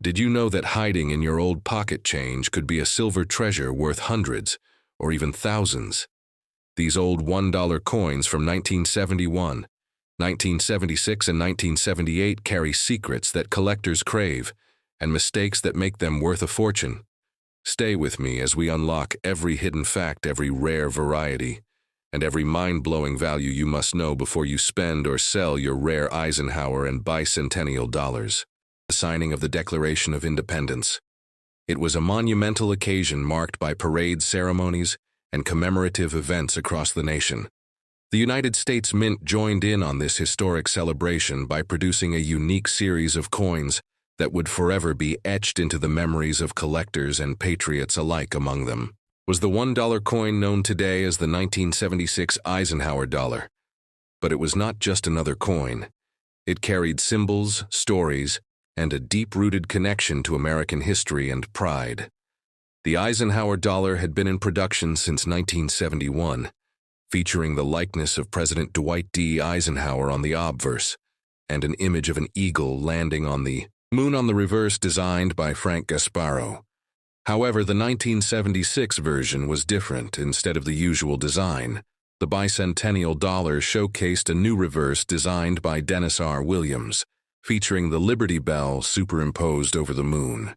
Did you know that hiding in your old pocket change could be a silver treasure worth hundreds, or even thousands? These old $1 coins from 1971, 1976, and 1978 carry secrets that collectors crave and mistakes that make them worth a fortune. Stay with me as we unlock every hidden fact, every rare variety, and every mind-blowing value you must know before you spend or sell your rare Eisenhower and bicentennial dollars. The signing of the Declaration of Independence. It was a monumental occasion marked by parade ceremonies and commemorative events across the nation. The United States Mint joined in on this historic celebration by producing a unique series of coins that would forever be etched into the memories of collectors and patriots alike among them. Was the $1 coin known today as the 1976 Eisenhower dollar. But it was not just another coin. It carried symbols, stories, and a deep-rooted connection to American history and pride. The Eisenhower dollar had been in production since 1971, featuring the likeness of President Dwight D. Eisenhower on the obverse, and an image of an eagle landing on the moon on the reverse designed by Frank Gasparro. However, the 1976 version was different. Instead of the usual design, the bicentennial dollar showcased a new reverse designed by Dennis R. Williams, featuring the Liberty Bell superimposed over the moon.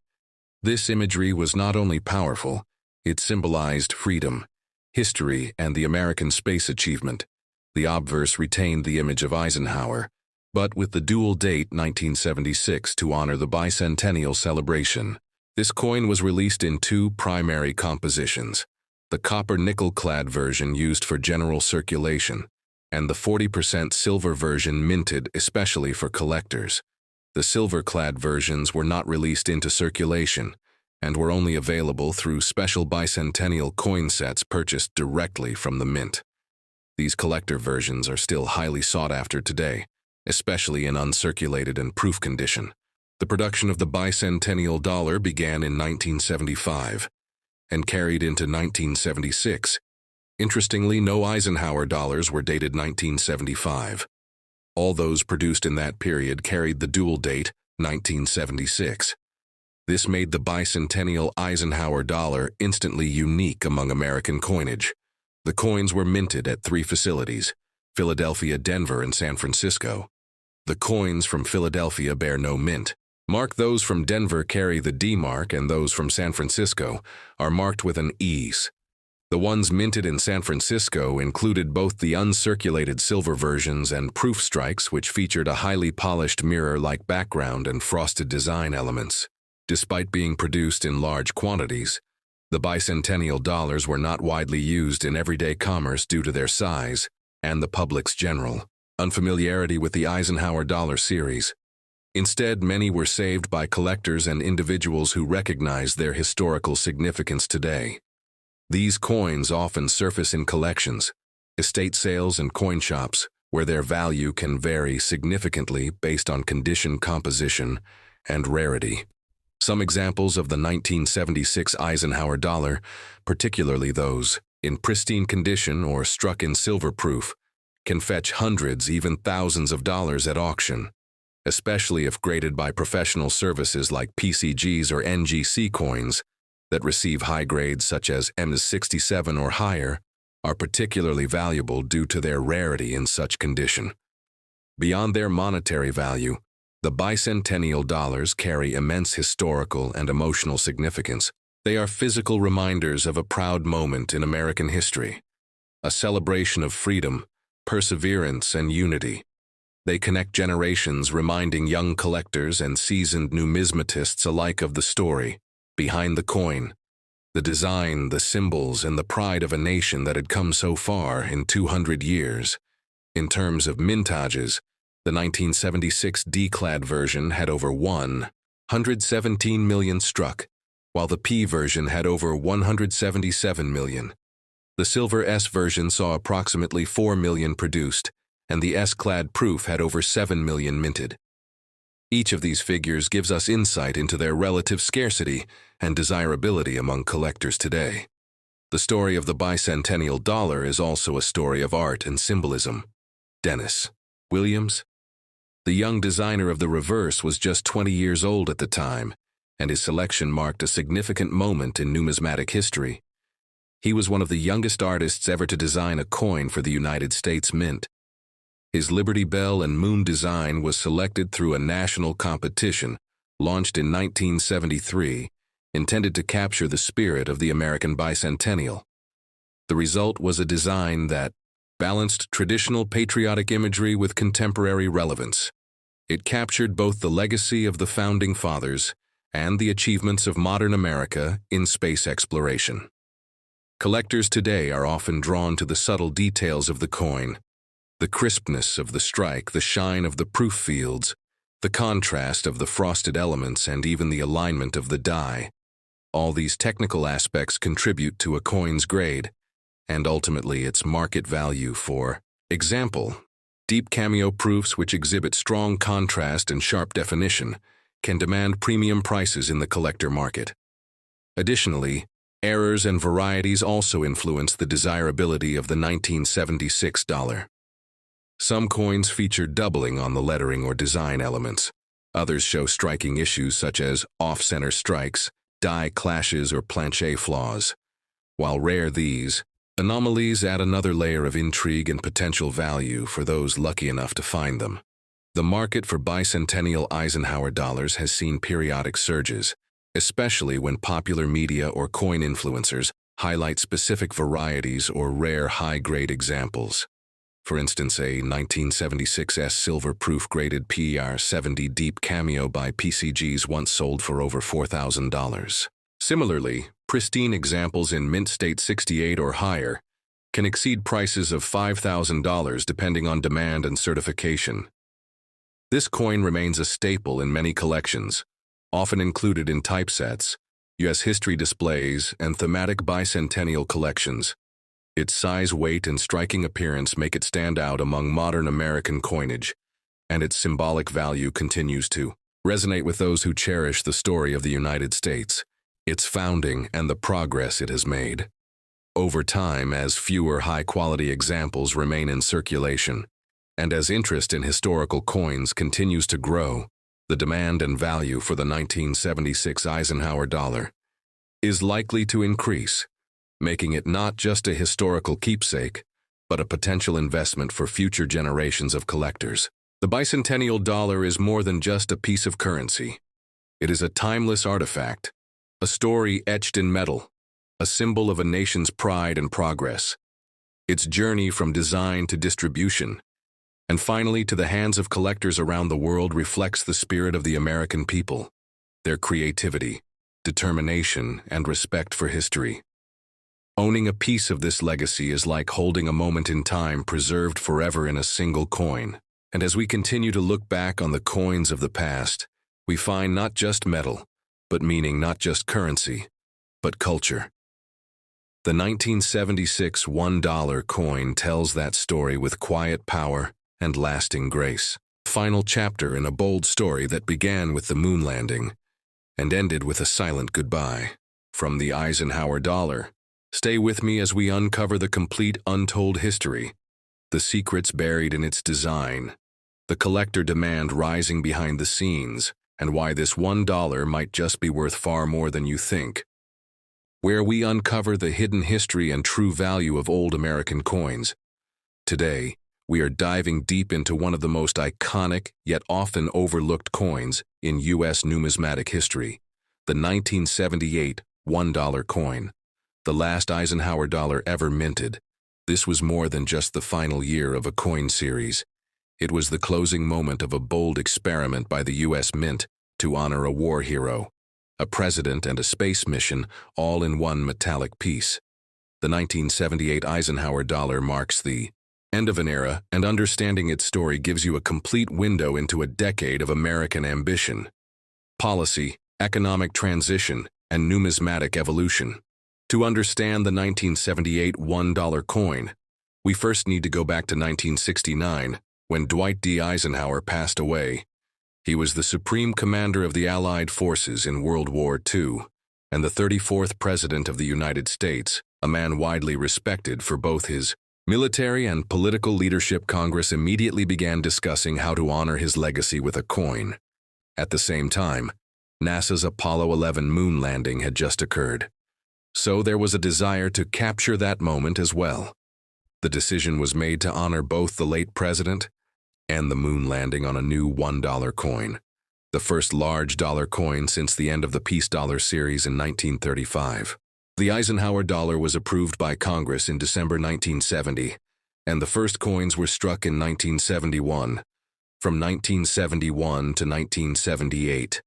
This imagery was not only powerful, it symbolized freedom, history, and the American space achievement. The obverse retained the image of Eisenhower, but with the dual date 1976 to honor the bicentennial celebration. This coin was released in two primary compositions: the copper nickel-clad version used for general circulation, and the 40% silver version minted especially for collectors. The silver-clad versions were not released into circulation and were only available through special bicentennial coin sets purchased directly from the mint. These collector versions are still highly sought after today, especially in uncirculated and proof condition. The production of the bicentennial dollar began in 1975 and carried into 1976. Interestingly, no Eisenhower dollars were dated 1975. All those produced in that period carried the dual date 1976. This made the bicentennial Eisenhower dollar instantly unique among American coinage. The coins were minted at three facilities: Philadelphia, Denver, and San Francisco. The coins from Philadelphia bear no mint mark. Those from Denver carry the D mark, and those from San Francisco are marked with an ES. The ones minted in San Francisco included both the uncirculated silver versions and proof strikes, which featured a highly polished mirror-like background and frosted design elements. Despite being produced in large quantities, the bicentennial dollars were not widely used in everyday commerce due to their size and the public's general unfamiliarity with the Eisenhower dollar series. Instead, many were saved by collectors and individuals who recognize their historical significance today. These coins often surface in collections, estate sales, and coin shops, where their value can vary significantly based on condition, composition, and rarity. Some examples of the 1976 Eisenhower dollar, particularly those in pristine condition or struck in silver proof, can fetch hundreds, even thousands of dollars at auction, especially if graded by professional services like PCGs or NGC coins that receive high grades such as MS67 or higher, are particularly valuable due to their rarity in such condition. Beyond their monetary value, the bicentennial dollars carry immense historical and emotional significance. They are physical reminders of a proud moment in American history, a celebration of freedom, perseverance, and unity. They connect generations, reminding young collectors and seasoned numismatists alike of the story behind the coin, the design, the symbols, and the pride of a nation that had come so far in 200 years. In terms of mintages, the 1976 D-clad version had over 117 million struck, while the P version had over 177 million. The Silver S version saw approximately 4 million produced, and the S-clad proof had over 7 million minted. Each of these figures gives us insight into their relative scarcity and desirability among collectors today. The story of the bicentennial dollar is also a story of art and symbolism. Dennis Williams, the young designer of the reverse, was just 20 years old at the time, and his selection marked a significant moment in numismatic history. He was one of the youngest artists ever to design a coin for the United States Mint. His Liberty Bell and Moon design was selected through a national competition launched in 1973, intended to capture the spirit of the American bicentennial. The result was a design that balanced traditional patriotic imagery with contemporary relevance. It captured both the legacy of the Founding Fathers and the achievements of modern America in space exploration. Collectors today are often drawn to the subtle details of the coin, the crispness of the strike, the shine of the proof fields, the contrast of the frosted elements, and even the alignment of the die. All these technical aspects contribute to a coin's grade, and ultimately its market value. For example, deep cameo proofs which exhibit strong contrast and sharp definition can demand premium prices in the collector market. Additionally, errors and varieties also influence the desirability of the 1976 dollar. Some coins feature doubling on the lettering or design elements. Others show striking issues such as off-center strikes, die clashes, or planche flaws. While rare, these anomalies add another layer of intrigue and potential value for those lucky enough to find them. The market for bicentennial Eisenhower dollars has seen periodic surges, especially when popular media or coin influencers highlight specific varieties or rare high-grade examples. For instance, a 1976 silver-proof graded PER 70 deep cameo by PCGs once sold for over $4,000. Similarly, pristine examples in Mint State 68 or higher can exceed prices of $5,000 depending on demand and certification. This coin remains a staple in many collections, often included in typesets, U.S. history displays, and thematic bicentennial collections. Its size, weight, and striking appearance make it stand out among modern American coinage, and its symbolic value continues to resonate with those who cherish the story of the United States, its founding, and the progress it has made. Over time, as fewer high-quality examples remain in circulation, and as interest in historical coins continues to grow, the demand and value for the 1976 Eisenhower dollar is likely to increase, making it not just a historical keepsake, but a potential investment for future generations of collectors. The bicentennial dollar is more than just a piece of currency. It is a timeless artifact, a story etched in metal, a symbol of a nation's pride and progress. Its journey from design to distribution, and finally to the hands of collectors around the world, reflects the spirit of the American people, their creativity, determination, and respect for history. Owning a piece of this legacy is like holding a moment in time preserved forever in a single coin. And as we continue to look back on the coins of the past, we find not just metal, but meaning, not just currency, but culture. The 1976 $1 coin tells that story with quiet power and lasting grace. Final chapter in a bold story that began with the moon landing and ended with a silent goodbye. From the Eisenhower dollar, stay with me as we uncover the complete untold history, the secrets buried in its design, the collector demand rising behind the scenes, and why this $1 might just be worth far more than you think. Where we uncover the hidden history and true value of old American coins. Today, we are diving deep into one of the most iconic yet often overlooked coins in U.S. numismatic history, the 1978 $1 coin. The last Eisenhower dollar ever minted. This was more than just the final year of a coin series. It was the closing moment of a bold experiment by the U.S. Mint to honor a war hero, a president, and a space mission, all in one metallic piece. The 1978 Eisenhower dollar marks the end of an era, and understanding its story gives you a complete window into a decade of American ambition, policy, economic transition, and numismatic evolution. To understand the 1978 $1 coin, we first need to go back to 1969, when Dwight D. Eisenhower passed away. He was the Supreme Commander of the Allied Forces in World War II, and the 34th President of the United States, a man widely respected for both his military and political leadership. Congress immediately began discussing how to honor his legacy with a coin. At the same time, NASA's Apollo 11 moon landing had just occurred. So there was a desire to capture that moment as well. The decision was made to honor both the late president and the moon landing on a new $1 coin, the first large dollar coin since the end of the Peace Dollar series in 1935. The Eisenhower dollar was approved by Congress in December 1970, and the first coins were struck in 1971. From 1971 to 1978.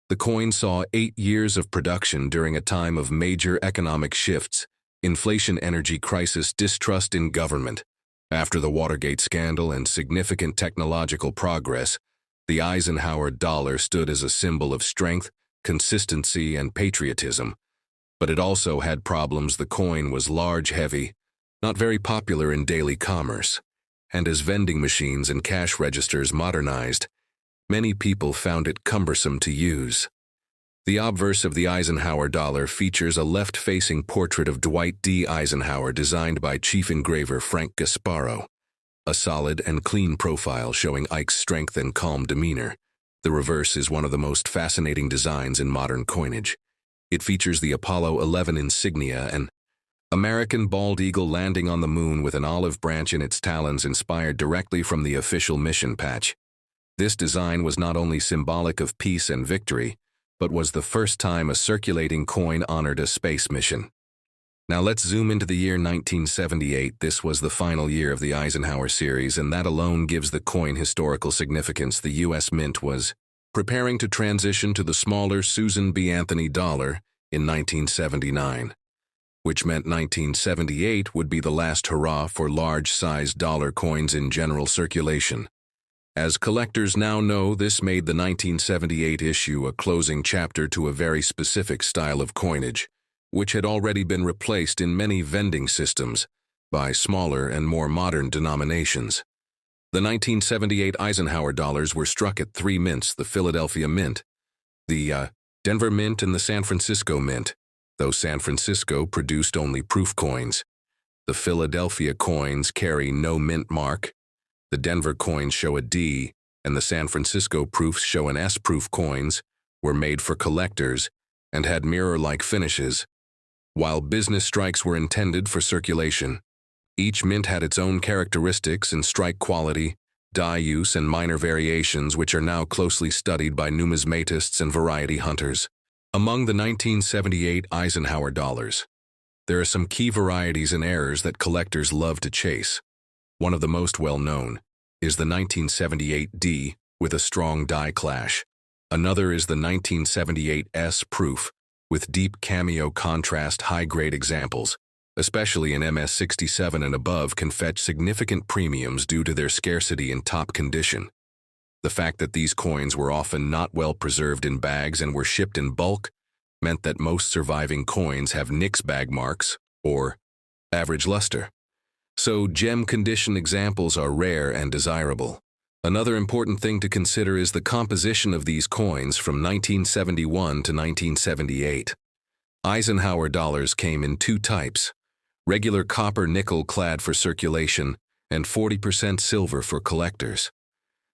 The coin saw 8 years of production during a time of major economic shifts, inflation, energy crisis, distrust in government. After the Watergate scandal and significant technological progress, the Eisenhower dollar stood as a symbol of strength, consistency, and patriotism. But it also had problems. The coin was large, heavy, not very popular in daily commerce, and as vending machines and cash registers modernized, many people found it cumbersome to use. The obverse of the Eisenhower dollar features a left-facing portrait of Dwight D. Eisenhower designed by chief engraver Frank Gasparo, a solid and clean profile showing Ike's strength and calm demeanor. The reverse is one of the most fascinating designs in modern coinage. It features the Apollo 11 insignia, an American bald eagle landing on the moon with an olive branch in its talons, inspired directly from the official mission patch. This design was not only symbolic of peace and victory, but was the first time a circulating coin honored a space mission. Now let's zoom into the year 1978. This was the final year of the Eisenhower series, and that alone gives the coin historical significance. The U.S. Mint was preparing to transition to the smaller Susan B. Anthony dollar in 1979, which meant 1978 would be the last hurrah for large-sized dollar coins in general circulation. As collectors now know, this made the 1978 issue a closing chapter to a very specific style of coinage, which had already been replaced in many vending systems by smaller and more modern denominations. The 1978 Eisenhower dollars were struck at 3 mints: the Philadelphia Mint, the Denver Mint, and the San Francisco Mint, though San Francisco produced only proof coins. The Philadelphia coins carry no mint mark. The Denver coins show a D, and the San Francisco proofs show an S. Proof coins were made for collectors and had mirror-like finishes, while business strikes were intended for circulation. Each mint had its own characteristics in strike quality, die use, and minor variations, which are now closely studied by numismatists and variety hunters. Among the 1978 Eisenhower dollars, there are some key varieties and errors that collectors love to chase. One of the most well-known is the 1978 D with a strong die clash. Another is the 1978 S proof with deep cameo contrast. High-grade examples, especially in MS67 and above, can fetch significant premiums due to their scarcity in top condition. The fact that these coins were often not well preserved in bags and were shipped in bulk meant that most surviving coins have Nix bag marks or average luster. So gem condition examples are rare and desirable. Another important thing to consider is the composition of these coins from 1971 to 1978. Eisenhower dollars came in 2 types: regular copper nickel clad for circulation and 40% silver for collectors.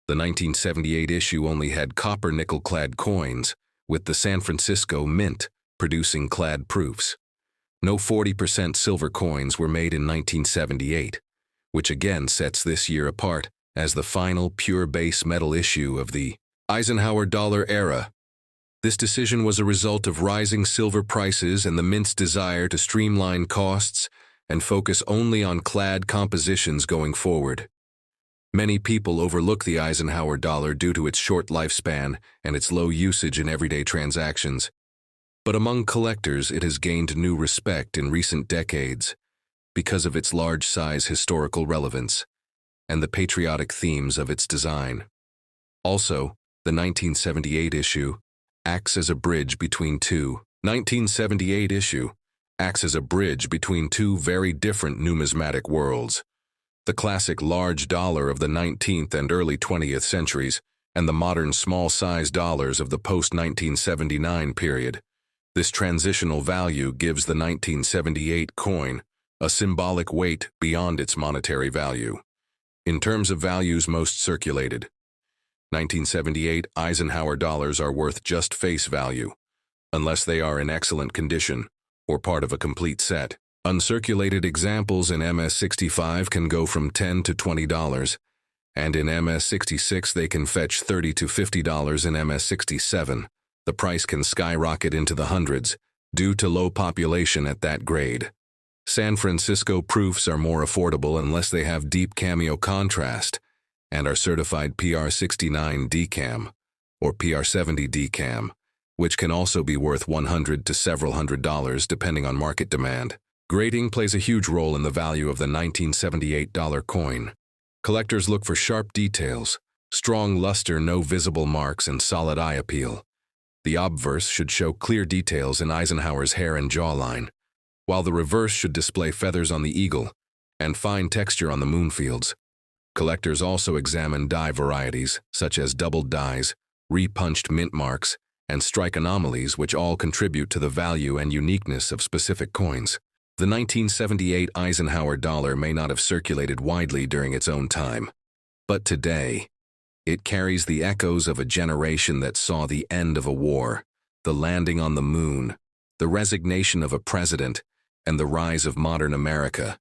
The 1978 issue only had copper nickel clad coins, with the San Francisco Mint producing clad proofs. No 40% silver coins were made in 1978, which again sets this year apart as the final pure base metal issue of the Eisenhower dollar era. This decision was a result of rising silver prices and the Mint's desire to streamline costs and focus only on clad compositions going forward. Many people overlook the Eisenhower dollar due to its short lifespan and its low usage in everyday transactions. But among collectors, it has gained new respect in recent decades because of its large-size historical relevance and the patriotic themes of its design. Also, the 1978 issue acts as a bridge between two very different numismatic worlds: the classic large dollar of the 19th and early 20th centuries and the modern small-size dollars of the post-1979 period. This transitional value gives the 1978 coin a symbolic weight beyond its monetary value. In terms of values most circulated, 1978 Eisenhower dollars are worth just face value, unless they are in excellent condition or part of a complete set. Uncirculated examples in MS-65 can go from $10 to $20, and in MS-66 they can fetch $30 to $50 in MS-67. The price can skyrocket into the hundreds due to low population at that grade. San Francisco proofs are more affordable unless they have deep cameo contrast and are certified PR69 DCAM or PR70 DCAM, which can also be worth $100 to several $100s depending on market demand. Grading plays a huge role in the value of the 1978 dollar coin. Collectors look for sharp details, strong luster, no visible marks, and solid eye appeal. The obverse should show clear details in Eisenhower's hair and jawline, while the reverse should display feathers on the eagle and fine texture on the moonfields. Collectors also examine die varieties, such as doubled dies, repunched mint marks, and strike anomalies, which all contribute to the value and uniqueness of specific coins. The 1978 Eisenhower dollar may not have circulated widely during its own time, but today, it carries the echoes of a generation that saw the end of a war, the landing on the moon, the resignation of a president, and the rise of modern America.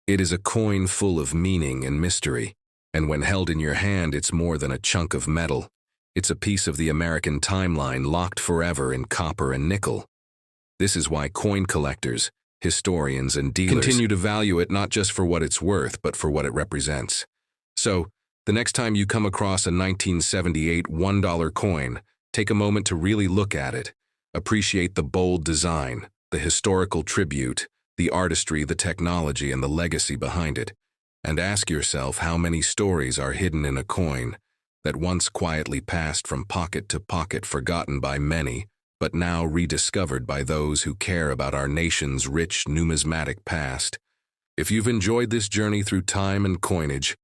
It is a coin full of meaning and mystery, and when held in your hand, it's more than a chunk of metal. It's a piece of the American timeline locked forever in copper and nickel. This is why coin collectors, historians, and dealers continue to value it not just for what it's worth, but for what it represents. So, the next time you come across a 1978 $1 coin, take a moment to really look at it. Appreciate the bold design, the historical tribute, the artistry, the technology, and the legacy behind it. And ask yourself how many stories are hidden in a coin that once quietly passed from pocket to pocket, forgotten by many, but now rediscovered by those who care about our nation's rich numismatic past. If you've enjoyed this journey through time and coinage,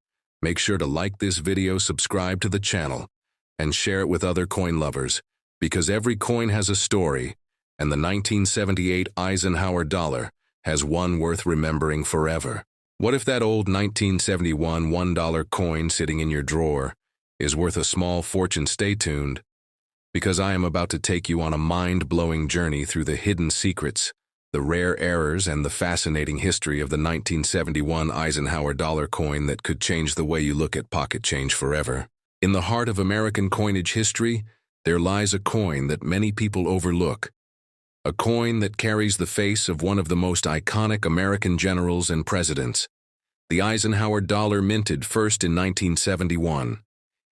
make sure to like this video, subscribe to the channel, and share it with other coin lovers, because every coin has a story, and the 1978 Eisenhower dollar has one worth remembering forever. What if that old 1971 $1 coin sitting in your drawer is worth a small fortune? Stay tuned, because I am about to take you on a mind-blowing journey through the hidden secrets, the rare errors, and the fascinating history of the 1971 Eisenhower dollar coin that could change the way you look at pocket change forever. In the heart of American coinage history, there lies a coin that many people overlook, a coin that carries the face of one of the most iconic American generals and presidents. The Eisenhower dollar minted first in 1971.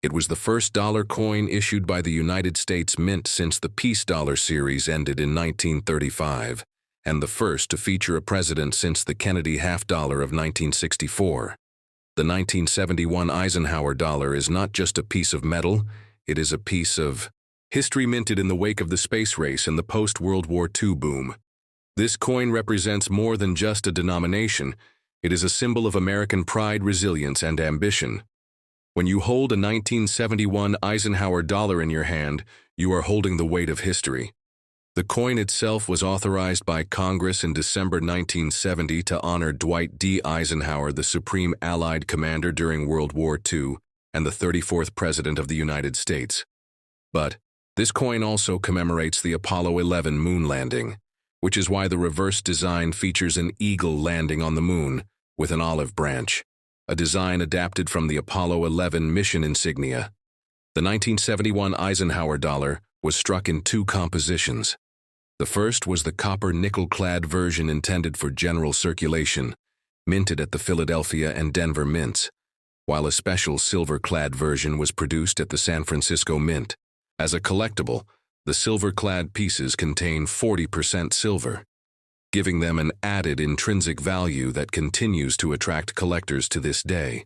It was the first dollar coin issued by the United States Mint since the Peace Dollar series ended in 1935, and the first to feature a president since the Kennedy half-dollar of 1964. The 1971 Eisenhower dollar is not just a piece of metal, it is a piece of history minted in the wake of the space race and the post-World War II boom. This coin represents more than just a denomination. It is a symbol of American pride, resilience, and ambition. When you hold a 1971 Eisenhower dollar in your hand, you are holding the weight of history. The coin itself was authorized by Congress in December 1970 to honor Dwight D. Eisenhower, the Supreme Allied Commander during World War II and the 34th President of the United States. But this coin also commemorates the Apollo 11 moon landing, which is why the reverse design features an eagle landing on the moon with an olive branch, a design adapted from the Apollo 11 mission insignia. The 1971 Eisenhower dollar was struck in two compositions. The first was the copper nickel-clad version intended for general circulation, minted at the Philadelphia and Denver mints, while a special silver-clad version was produced at the San Francisco Mint. As a collectible, the silver-clad pieces contain 40% silver, giving them an added intrinsic value that continues to attract collectors to this day.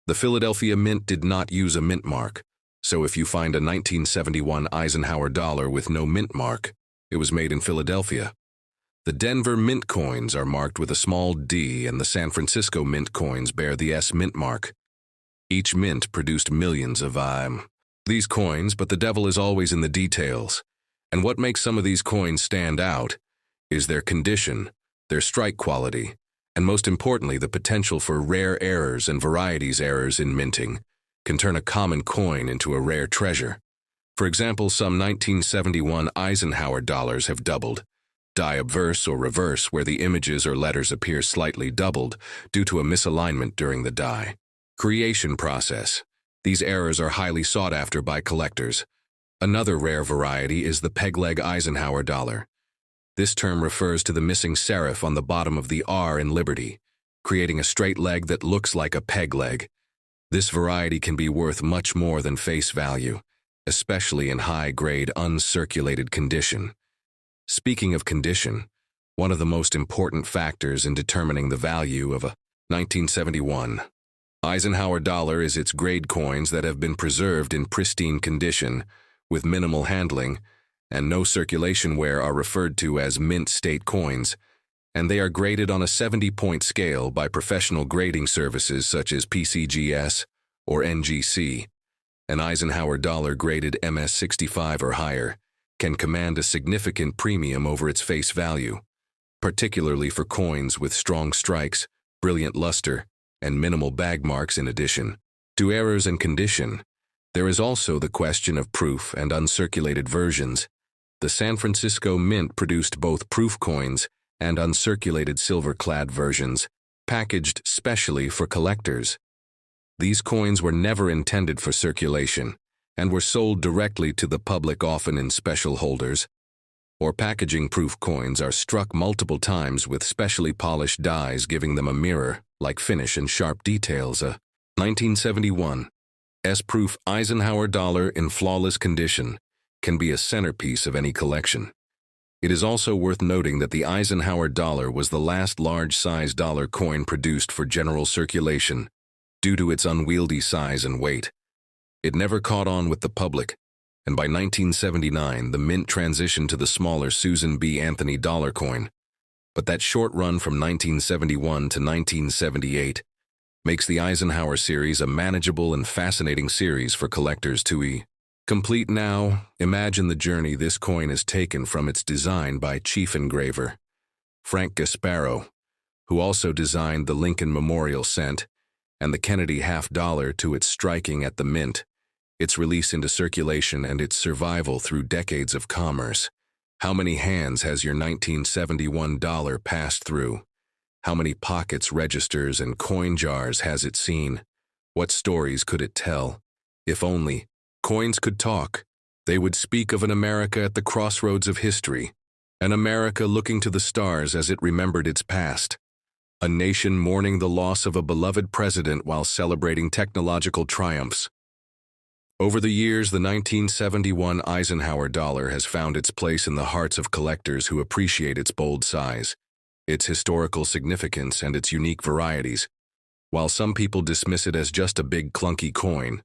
The Philadelphia Mint did not use a mint mark, so if you find a 1971 Eisenhower dollar with no mint mark, it was made in Philadelphia. The Denver Mint coins are marked with a small D, and the San Francisco Mint coins bear the S mint mark. Each mint produced millions of these coins, but the devil is always in the details. And what makes some of these coins stand out is their condition, their strike quality, and most importantly, the potential for rare errors and varieties errors in minting. can turn a common coin into a rare treasure. For example, some 1971 Eisenhower dollars have doubled, die obverse or reverse, where the images or letters appear slightly doubled due to a misalignment during the die creation process. These errors are highly sought after by collectors. Another rare variety is the pegleg Eisenhower dollar. This term refers to the missing serif on the bottom of the R in Liberty, creating a straight leg that looks like a peg leg. This variety can be worth much more than face value, especially in high-grade uncirculated condition. Speaking of condition, one of the most important factors in determining the value of a 1971 Eisenhower dollar is its grade coins that have been preserved in pristine condition, with minimal handling, and no circulation wear are referred to as mint state coins, and they are graded on a 70-point scale by professional grading services such as PCGS or NGC. An Eisenhower dollar graded MS-65 or higher can command a significant premium over its face value, particularly for coins with strong strikes, brilliant luster, and minimal bag marks. In addition to errors and condition, there is also the question of proof and uncirculated versions. The San Francisco Mint produced both proof coins and uncirculated silver-clad versions, packaged specially for collectors. These coins were never intended for circulation and were sold directly to the public, often in special holders. Or packaging proof coins are struck multiple times with specially polished dies, giving them a mirror-like finish and sharp details. A 1971 S-proof Eisenhower dollar in flawless condition can be a centerpiece of any collection. It is also worth noting that the Eisenhower dollar was the last large-size dollar coin produced for general circulation due to its unwieldy size and weight. It never caught on with the public, and by 1979 the Mint transitioned to the smaller Susan B. Anthony dollar coin. But that short run from 1971 to 1978 makes the Eisenhower series a manageable and fascinating series for collectors to complete. Now, imagine the journey this coin has taken from its design by chief engraver Frank Gasparo, who also designed the Lincoln Memorial Cent and the Kennedy $50 to its striking at the Mint, its release into circulation, and its survival through decades of commerce. How many hands has your 1971 dollar passed through? How many pockets, registers, and coin jars has it seen? What stories could it tell? If only coins could talk, they would speak of an America at the crossroads of history, an America looking to the stars as it remembered its past, a nation mourning the loss of a beloved president while celebrating technological triumphs. Over the years, the 1971 Eisenhower dollar has found its place in the hearts of collectors who appreciate its bold size, its historical significance, and its unique varieties. While some people dismiss it as just a big clunky coin,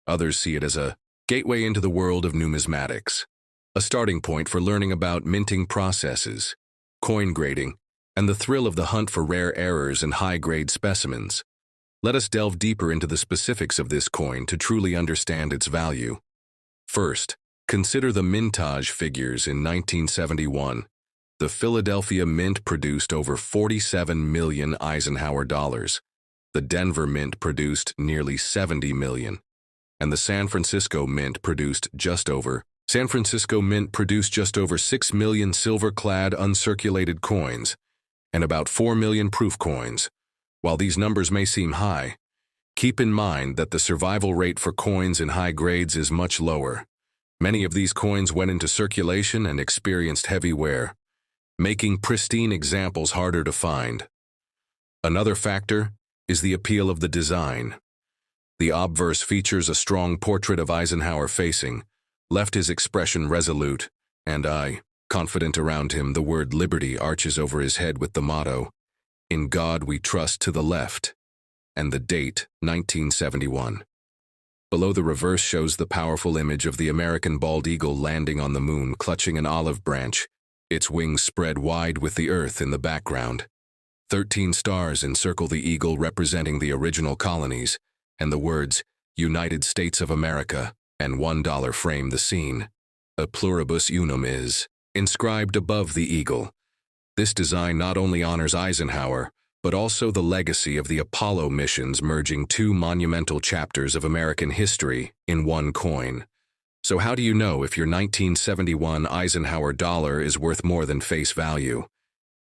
others see it as a gateway into the world of numismatics, a starting point for learning about minting processes, coin grading, and the thrill of the hunt for rare errors and high-grade specimens. Let us delve deeper into the specifics of this coin to truly understand its value. First, consider the mintage figures in 1971. The Philadelphia Mint produced over 47 million Eisenhower dollars. The Denver Mint produced nearly 70 million. And the San Francisco Mint produced just over 6 million silver-clad uncirculated coins and about 4 million proof coins. While these numbers may seem high, keep in mind that the survival rate for coins in high grades is much lower. Many of these coins went into circulation and experienced heavy wear, making pristine examples harder to find. Another factor is the appeal of the design. The obverse features a strong portrait of Eisenhower facing, left his expression resolute, and confident around him. The word liberty arches over his head with the motto, "In God we trust," to the left, and the date, 1971. Below, the reverse shows the powerful image of the American bald eagle landing on the moon, clutching an olive branch, its wings spread wide with the earth in the background. 13 stars encircle the eagle, representing the original colonies, and the words, "United States of America," and $1 frame the scene. A pluribus unum is inscribed above the eagle. This design not only honors Eisenhower, but also the legacy of the Apollo missions, merging two monumental chapters of American history in one coin. So how do you know if your 1971 Eisenhower dollar is worth more than face value?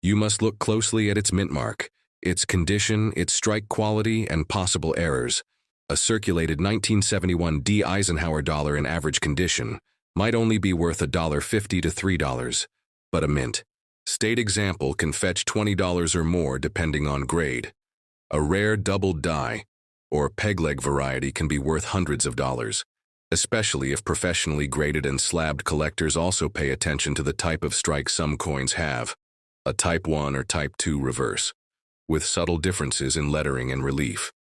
You must look closely at its mint mark, its condition, its strike quality, and possible errors. A circulated 1971 D Eisenhower dollar in average condition might only be worth $1.50 to $3, but a mint state example can fetch $20 or more depending on grade. A rare doubled die or pegleg variety can be worth hundreds of dollars, especially if professionally graded and slabbed collectors also pay attention to the type of strike some coins have, a Type 1 or Type 2 reverse, with subtle differences in lettering and relief.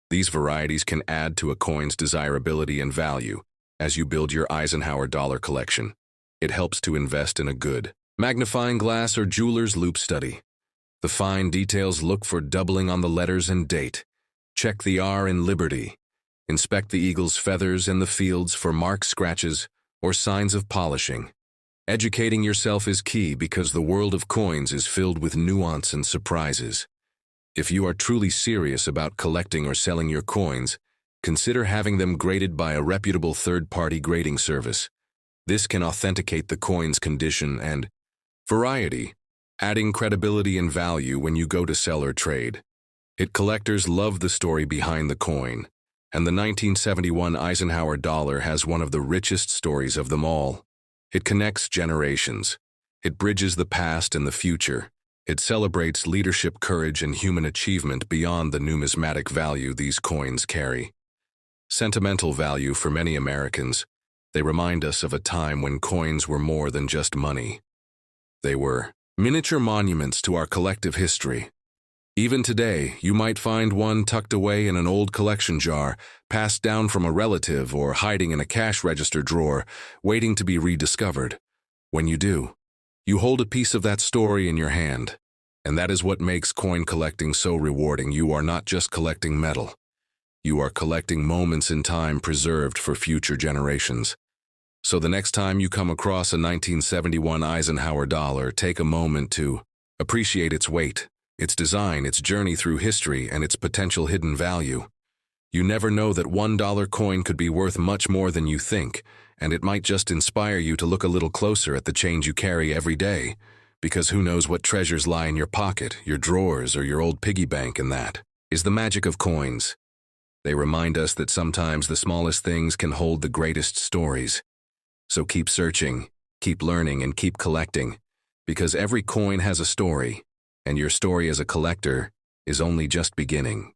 These varieties can add to a coin's desirability and value as you build your Eisenhower dollar collection. It helps to invest in a good magnifying glass or jeweler's loupe study. The fine details: look for doubling on the letters and date. Check the R in Liberty. Inspect the eagle's feathers and the fields for marks, scratches, or signs of polishing. Educating yourself is key because the world of coins is filled with nuance and surprises. If you are truly serious about collecting or selling your coins, consider having them graded by a reputable third-party grading service. This can authenticate the coin's condition and variety, adding credibility and value when you go to sell or trade. Collectors love the story behind the coin, and the 1971 Eisenhower dollar has one of the richest stories of them all. It connects generations. It bridges the past and the future. It celebrates leadership, courage, and human achievement beyond the numismatic value these coins carry. Sentimental value for many Americans, they remind us of a time when coins were more than just money. They were miniature monuments to our collective history. Even today, you might find one tucked away in an old collection jar, passed down from a relative, or hiding in a cash register drawer, waiting to be rediscovered. When you do, you hold a piece of that story in your hand. And that is what makes coin collecting so rewarding. You are not just collecting metal. You are collecting moments in time preserved for future generations. So the next time you come across a 1971 Eisenhower dollar, take a moment to appreciate its weight, its design, its journey through history, and its potential hidden value. You never know that $1 coin could be worth much more than you think, and it might just inspire you to look a little closer at the change you carry every day, because who knows what treasures lie in your pocket, your drawers, or your old piggy bank. And that is the magic of coins. They remind us that sometimes the smallest things can hold the greatest stories. So keep searching, keep learning, and keep collecting, because every coin has a story, and your story as a collector is only just beginning.